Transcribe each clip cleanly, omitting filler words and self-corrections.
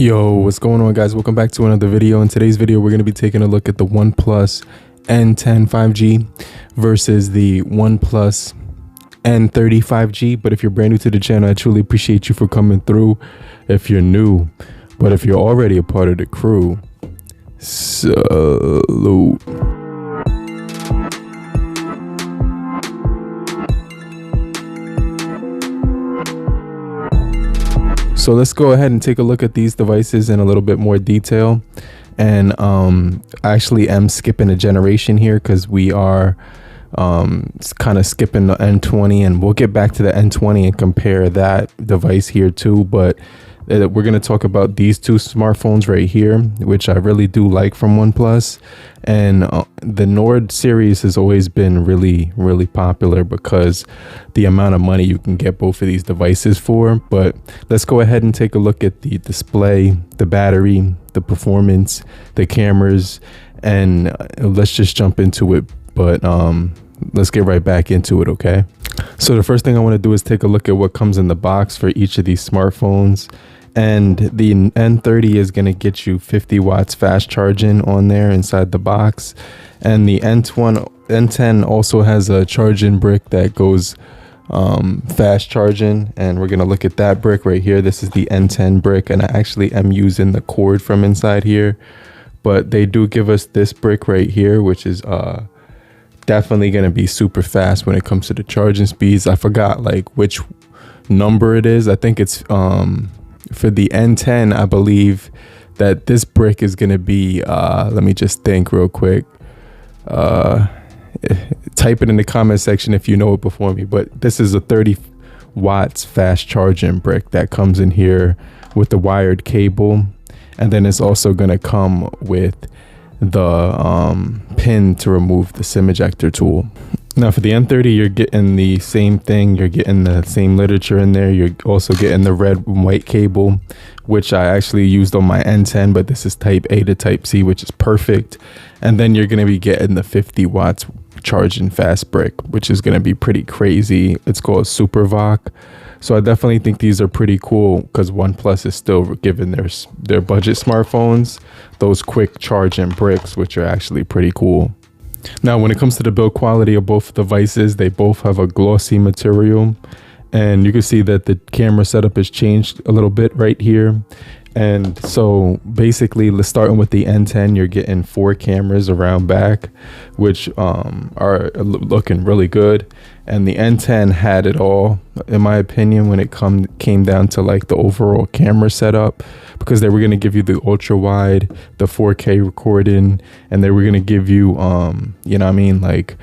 Yo, what's going on, guys? Welcome back to another video. In today's video, we're going to be taking a look at the OnePlus N10 5G versus the OnePlus N30 5G. But if you're brand new to the channel, I truly appreciate you for coming through if you're new. But if you're already a part of the crew, salute. So let's go ahead and take a look at these devices in a little bit more detail. And I actually am skipping a generation here because we are kind of skipping the N20, and we'll get back to the N20 and compare that device here too. But we're going to talk about these two smartphones right here, which I really do like from OnePlus. And the Nord series has always been really popular because the amount of money you can get both of these devices for. But let's go ahead and take a look at the display, the battery, the performance, the cameras, and let's just jump into it. But let's get right back into it, okay? So the first thing I want to do is take a look at what comes in the box for each of these smartphones. And the N30 is going to get you 50 watts fast charging on there inside the box. And the N10 also has a charging brick that goes fast charging. And we're going to look at that brick right here. This is the N10 brick, and I actually am using the cord from inside here. But they do give us this brick right here, which is definitely going to be super fast when it comes to the charging speeds. I forgot like which number it is. I think it's for the N10, I believe that this brick is going to be let me just think real quick. Type it in the comment section if you know it before me, but this is a 30 watts fast charging brick that comes in here with the wired cable, and then it's also going to come with the pin to remove the SIM ejector tool. Now for the N30, you're getting the same thing. You're getting the same literature in there. You're also getting the red and white cable, which I actually used on my N10, but this is type A to type C, which is perfect. And then you're going to be getting the 50 watts charging fast brick, which is going to be pretty crazy. It's called Super VOC. So I definitely think these are pretty cool because OnePlus is still giving their budget smartphones those quick charging bricks, which are actually pretty cool. Now, when it comes to the build quality of both devices, they both have a glossy material, and you can see that the camera setup has changed a little bit right here. And so basically, let's start with the N10. You're getting 4 cameras around back, which are looking really good. And the N10 had it all, in my opinion, when it came down to like the overall camera setup, because they were going to give you the ultra wide, the 4K recording, and they were going to give you, you know what I mean? Like,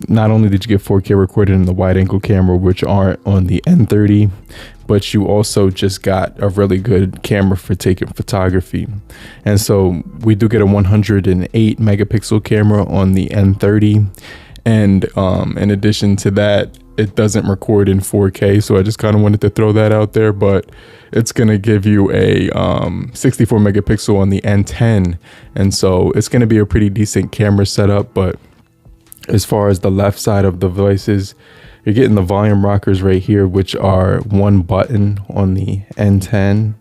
not only did you get 4K recording in the wide angle camera, which aren't on the N30, but you also just got a really good camera for taking photography. And so we do get a 108 megapixel camera on the N30. And in addition to that, it doesn't record in 4K. So I just kind of wanted to throw that out there, but it's going to give you a 64 megapixel on the N10. And so it's going to be a pretty decent camera setup. But as far as the left side of the devices, you're getting the volume rockers right here, which are one button on the N10.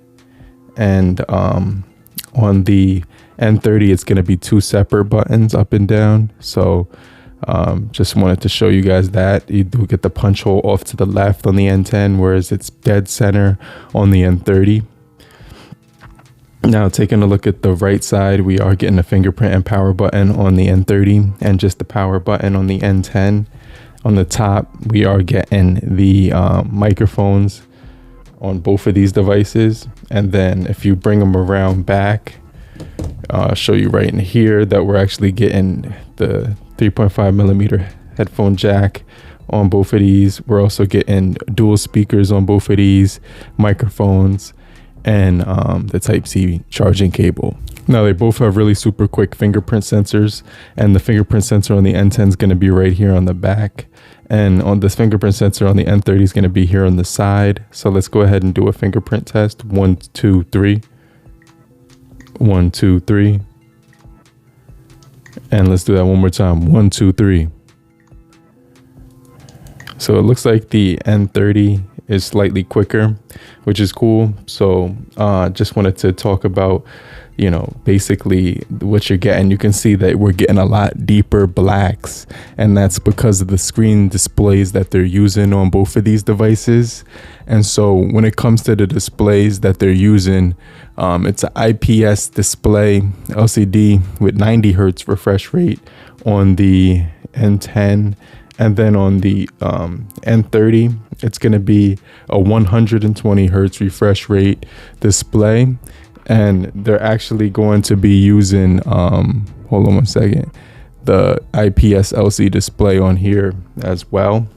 And on the N30, it's going to be 2 separate buttons up and down. So just wanted to show you guys that. You do get the punch hole off to the left on the N10, whereas it's dead center on the N30. Now, taking a look at the right side, we are getting a fingerprint and power button on the N30 and just the power button on the N10. On the top, we are getting the microphones on both of these devices. And then if you bring them around back, I'll show you right in here that we're actually getting the 3.5 millimeter headphone jack on both of these. We're also getting dual speakers on both of these microphones, and the Type-C charging cable. Now, they both have really super quick fingerprint sensors, and the fingerprint sensor on the N10 is going to be right here on the back, and on this fingerprint sensor on the N30 is going to be here on the side. So let's go ahead and do a fingerprint test. 1, 2, 3. 1, 2, 3. And let's do that one more time. 1, 2, 3. So it looks like the N30 is slightly quicker, which is cool. So just wanted to talk about, you know, basically what you're getting. You can see that we're getting a lot deeper blacks, and that's because of the screen displays that they're using on both of these devices. And so when it comes to the displays that they're using, it's an IPS display LCD with 90 hertz refresh rate on the N10, and then on the N30 it's going to be a 120 hertz refresh rate display. And they're actually going to be using, hold on one second, the IPS LCD display on here as well.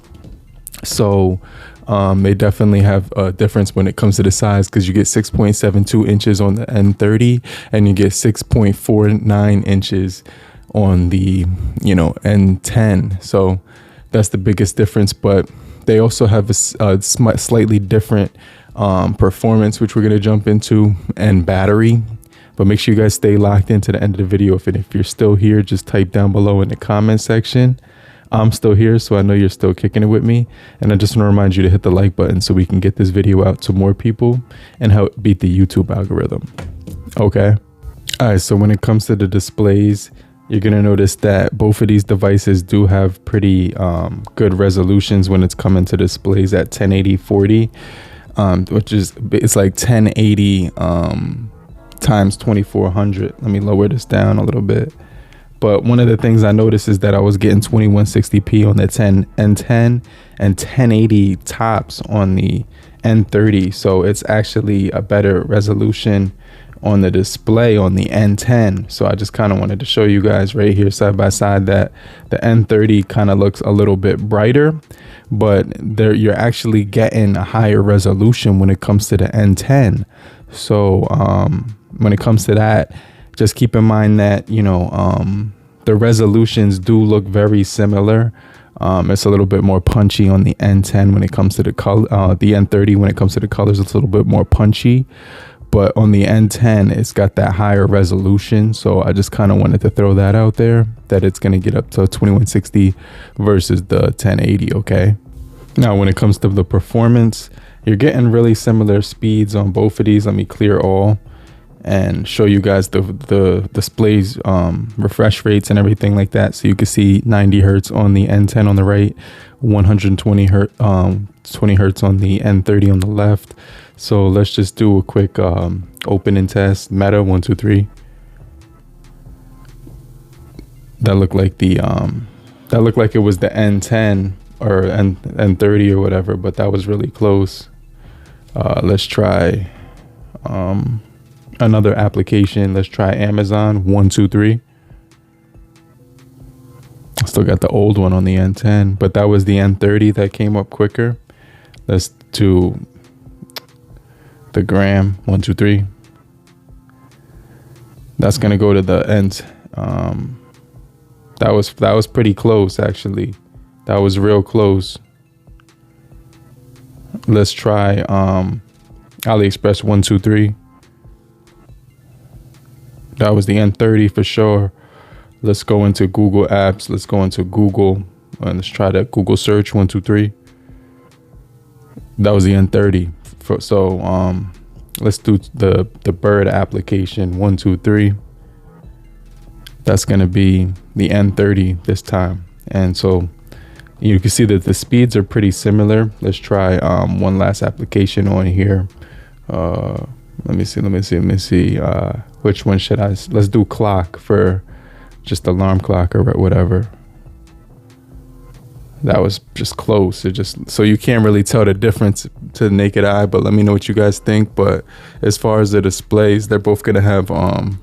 So they definitely have a difference when it comes to the size, because you get 6.72 inches on the N30 and you get 6.49 inches on the, you know, N10. So that's the biggest difference. But they also have a slightly different performance, which we're going to jump into, and battery. But make sure you guys stay locked into the end of the video. If you're still here, just type down below in the comment section, I'm still here, so I know you're still kicking it with me. And I just want to remind you to hit the like button so we can get this video out to more people and help beat the YouTube algorithm. Okay. All right, so when it comes to the displays, you're going to notice that both of these devices do have pretty good resolutions when it's coming to displays at 1080/40. Which is, it's like 1080 times 2400. Let me lower this down a little bit. But one of the things I noticed is that I was getting 2160p on the N10 and 1080 tops on the N30. So it's actually a better resolution on the display on the N10. So I just kind of wanted to show you guys right here side by side that the N30 kind of looks a little bit brighter, but there you're actually getting a higher resolution when it comes to the N10. So when it comes to that, just keep in mind that, you know, the resolutions do look very similar. It's a little bit more punchy on the N10 when it comes to the color. The N30, when it comes to the colors, it's a little bit more punchy. But on the N10, it's got that higher resolution. So I just kind of wanted to throw that out there, that it's going to get up to 2160 versus the 1080. Okay. Now, when it comes to the performance, you're getting really similar speeds on both of these. Let me clear all and show you guys the displays, refresh rates and everything like that. So you can see 90 hertz on the N10 on the right, 120 hertz, 20 hertz on the N30 on the left. So let's just do a quick open and test. Meta 1 2 3. That looked like the that looked like it was the N10 or N30 or whatever, but that was really close. Let's try another application. Let's try Amazon 1 2 3. Still got the old one on the N10, but that was the N30 that came up quicker. Let's do the gram 1 2 3. That's gonna go to the end. That was pretty close, actually. That was real close. Let's try AliExpress 1 2 3. That was the N30 for sure. Let's go into Google Apps. Let's go into Google and let's try that Google search 1 2 3. That was the N30. So let's do the bird application 1 2 3. That's gonna be the N30 this time. And so you can see that the speeds are pretty similar. Let's try one last application on here. Let me see. Which one should I? Let's do clock for just alarm clock or whatever. That was just close. It just, so you can't really tell the difference to the naked eye, but let me know what you guys think. But as far as the displays, they're both gonna have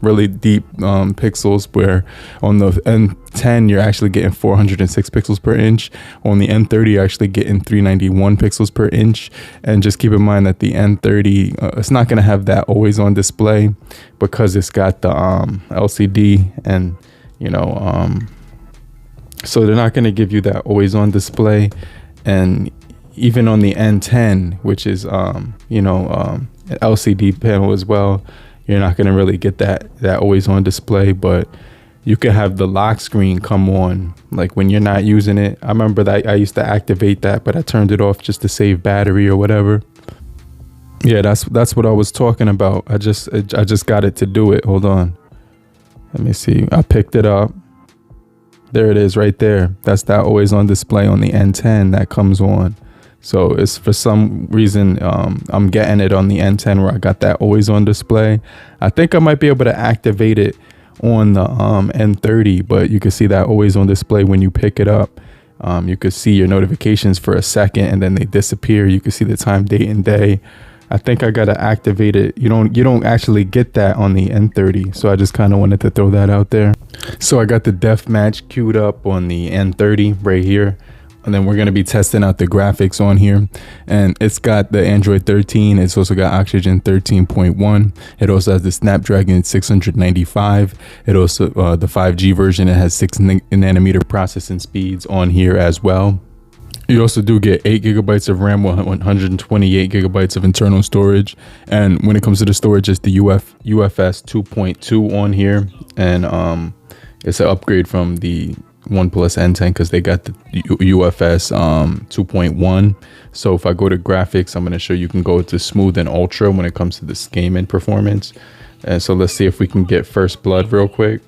really deep pixels, where on the N10 you're actually getting 406 pixels per inch. On the N30 you're actually getting 391 pixels per inch. And just keep in mind that the N30 it's not gonna have that always on display because it's got the LCD, and you know so they're not going to give you that always on display. And even on the N10, which is an LCD panel as well, you're not going to really get that always on display. But you can have the lock screen come on like when you're not using it. I remember that I used to activate that, but I turned it off just to save battery or whatever. Yeah, that's what I was talking about. I just got it to do it. Hold on. Let me see. I picked it up. There it is right there. That's that always on display on the N10 that comes on. So it's for some reason I'm getting it on the N10 where I got that always on display. I think I might be able to activate it on the N30, but you can see that always on display when you pick it up. You could see your notifications for a second and then they disappear. You can see the time, date, and day. I think I gotta activate it. You don't actually get that on the N30, so I just kind of wanted to throw that out there. So I got the deathmatch queued up on the N30 right here, and then we're gonna be testing out the graphics on here. And it's got the Android 13. It's also got Oxygen 13.1. It also has the Snapdragon 695. It also the 5G version. It has 6nm processing speeds on here as well. You also do get 8 GB of RAM, 128 GB of internal storage. And when it comes to the storage, it's the UFS 2.2 on here. And it's an upgrade from the OnePlus N10 because they got the UFS 2.1. So if I go to graphics, I'm going to show you can go to smooth and ultra when it comes to this gaming performance. And so let's see if we can get first blood real quick.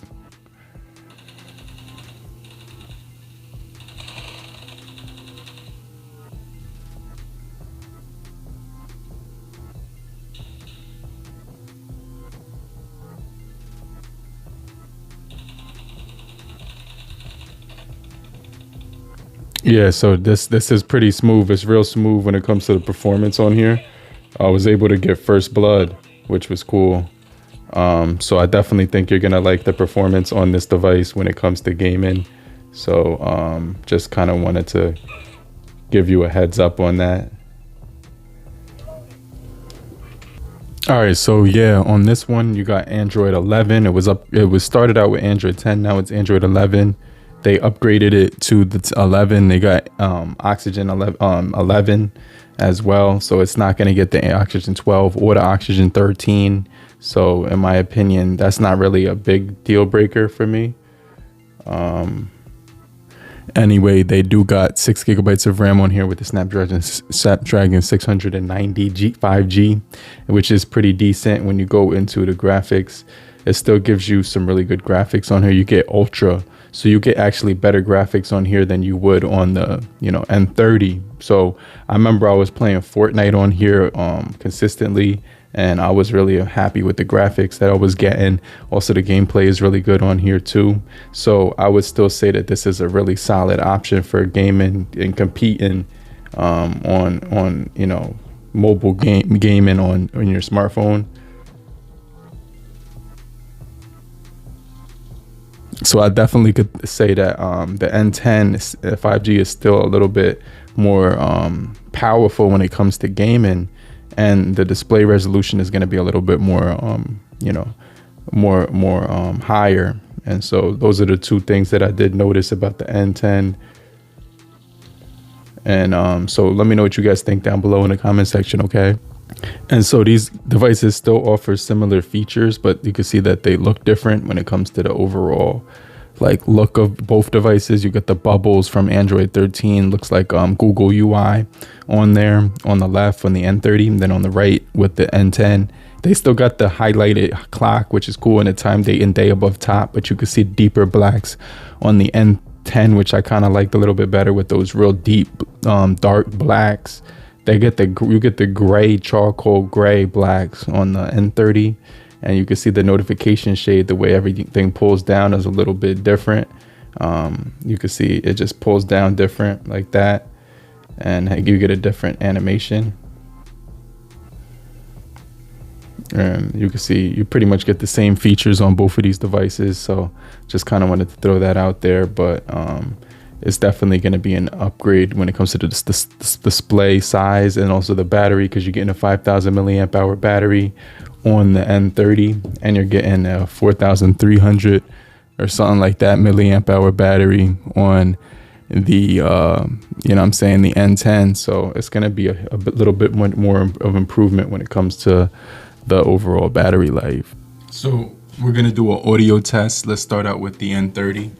Yeah, so this is pretty smooth. It's real smooth when it comes to the performance on here. I was able to get first blood, which was cool. So I definitely think you're gonna like the performance on this device when it comes to gaming. So just kind of wanted to give you a heads up on that. All right, so yeah, on this one you got Android 11. It was started out with Android 10. Now it's Android 11. They upgraded it to the 11. They got Oxygen 11 as well. So it's not going to get the Oxygen 12 or the Oxygen 13. So in my opinion, that's not really a big deal breaker for me. Anyway, they do got 6 GB of RAM on here with the Snapdragon 690 5G, which is pretty decent. When you go into the graphics, it still gives you some really good graphics on here. You get ultra. So you get actually better graphics on here than you would on the, N30. So I remember I was playing Fortnite on here consistently, and I was really happy with the graphics that I was getting. Also, the gameplay is really good on here too. So I would still say that this is a really solid option for gaming and competing on mobile gaming on your smartphone. So I definitely could say that the N10 5G is still a little bit more powerful when it comes to gaming, and the display resolution is going to be a little bit more, higher. And so those are the two things that I did notice about the N10. And so let me know what you guys think down below in the comment section, okay? And so these devices still offer similar features, but you can see that they look different when it comes to the overall look of both devices. You get the bubbles from Android 13, looks like Google UI on there on the left on the N30, and then on the right with the N10. They still got the highlighted clock, which is cool, and the time, date, and day above top, but you can see deeper blacks on the N10, which I kind of liked a little bit better with those real deep dark blacks. You get the gray, charcoal gray blacks on the N30, and you can see the notification shade, the way everything pulls down is a little bit different. You can see it just pulls down different like that, and you get a different animation. And you can see you pretty much get the same features on both of these devices. So just kind of wanted to throw that out there, but it's definitely going to be an upgrade when it comes to the display size and also the battery, because you're getting a 5,000 milliamp hour battery on the N30, and you're getting a 4,300 or something like that milliamp hour battery on the the N10. So it's going to be a little bit more of improvement when it comes to the overall battery life. So We're gonna do an audio test. Let's start out with the N30.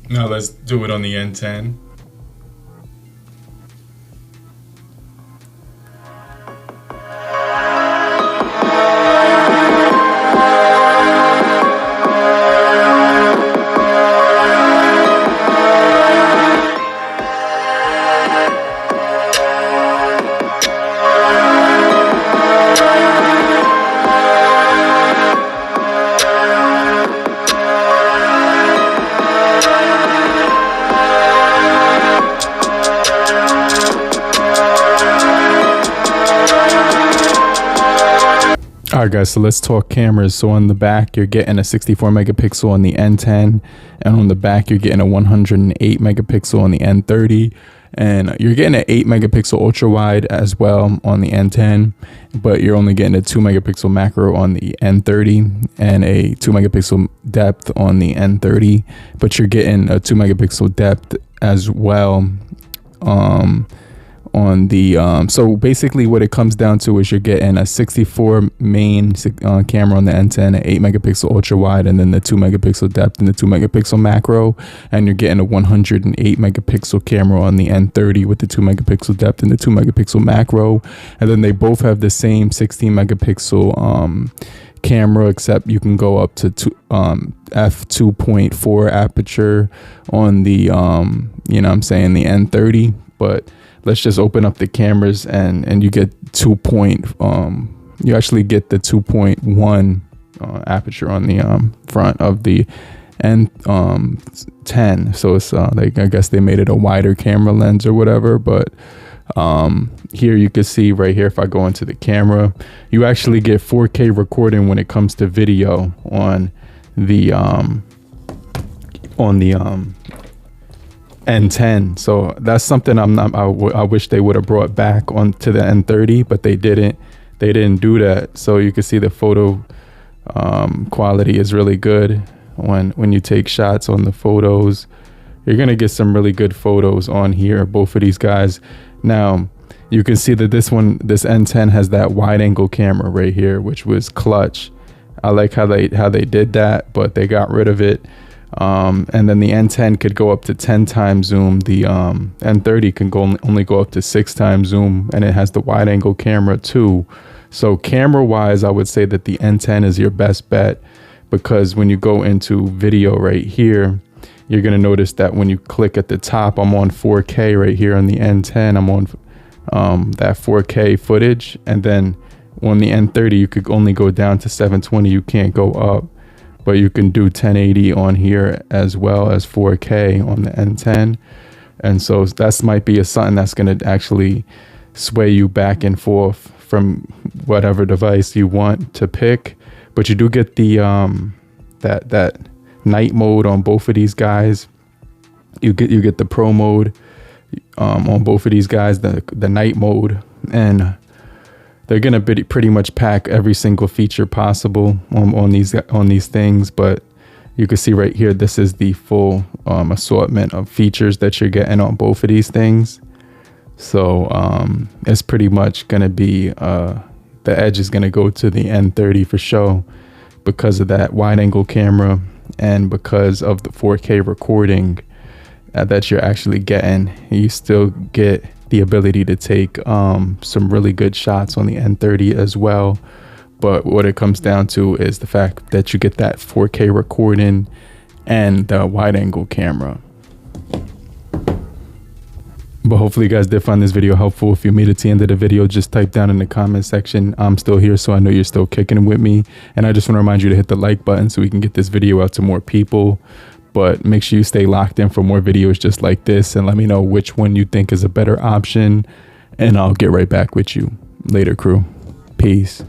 Now let's do it on the N10. Alright guys, so let's talk cameras. So on the back, you're getting a 64 megapixel on the N10, and on the back, you're getting a 108 megapixel on the N30, and you're getting an 8 megapixel ultra wide as well on the N10, but you're only getting a 2 megapixel macro on the N30 and a 2 megapixel depth on the N30, but you're getting a 2 megapixel depth as well on the so basically what it comes down to is you're getting a 64 main camera on the N10, an 8 megapixel ultra wide, and then the 2 megapixel depth and the 2 megapixel macro, and you're getting a 108 megapixel camera on the N30 with the 2 megapixel depth and the 2 megapixel macro, and then they both have the same 16 megapixel camera, except you can go up to f2.4 aperture on the you know what I'm saying, the N30. But let's just open up the cameras, and you get you actually get the 2.1 aperture on the front of the N10. So it's like, I guess they made it a wider camera lens or whatever. But here you can see right here, if I go into the camera, you actually get 4K recording when it comes to video on the N10. So that's something I wish they would have brought back onto the N30, but they didn't do that. So you can see the photo quality is really good when you take shots on the photos. You're gonna get some really good photos on here, both of these guys. Now you can see that this N10 has that wide angle camera right here, which was clutch. I like how they did that, but they got rid of it. And then the N10 could go up to 10 times zoom. The N30 can only go up to 6 times zoom, and it has the wide angle camera too. So camera wise, I would say that the N10 is your best bet, because when you go into video right here, you're going to notice that when you click at the top, I'm on 4K right here on the N10. I'm on that 4K footage, and then on the N30 you could only go down to 720. You can't go up. But you can do 1080 on here as well as 4K on the N10. And so that might be something that's going to actually sway you back and forth from whatever device you want to pick. But you do get the that night mode on both of these guys. You get the pro mode on both of these guys, the night mode, and they're gonna pretty much pack every single feature possible on these things. But you can see right here, this is the full assortment of features that you're getting on both of these things. So it's pretty much gonna be the edge is gonna go to the N30 for sure, because of that wide angle camera and because of the 4K recording that you're actually getting. You still get the ability to take some really good shots on the N30 as well. But what it comes down to is the fact that you get that 4K recording and the wide angle camera. But hopefully you guys did find this video helpful. If you made it to the end of the video, just type down in the comment section, I'm still here, so I know you're still kicking it with me. And I just want to remind you to hit the like button so we can get this video out to more people. But make sure you stay locked in for more videos just like this, and let me know which one you think is a better option, and I'll get right back with you later, crew. Peace.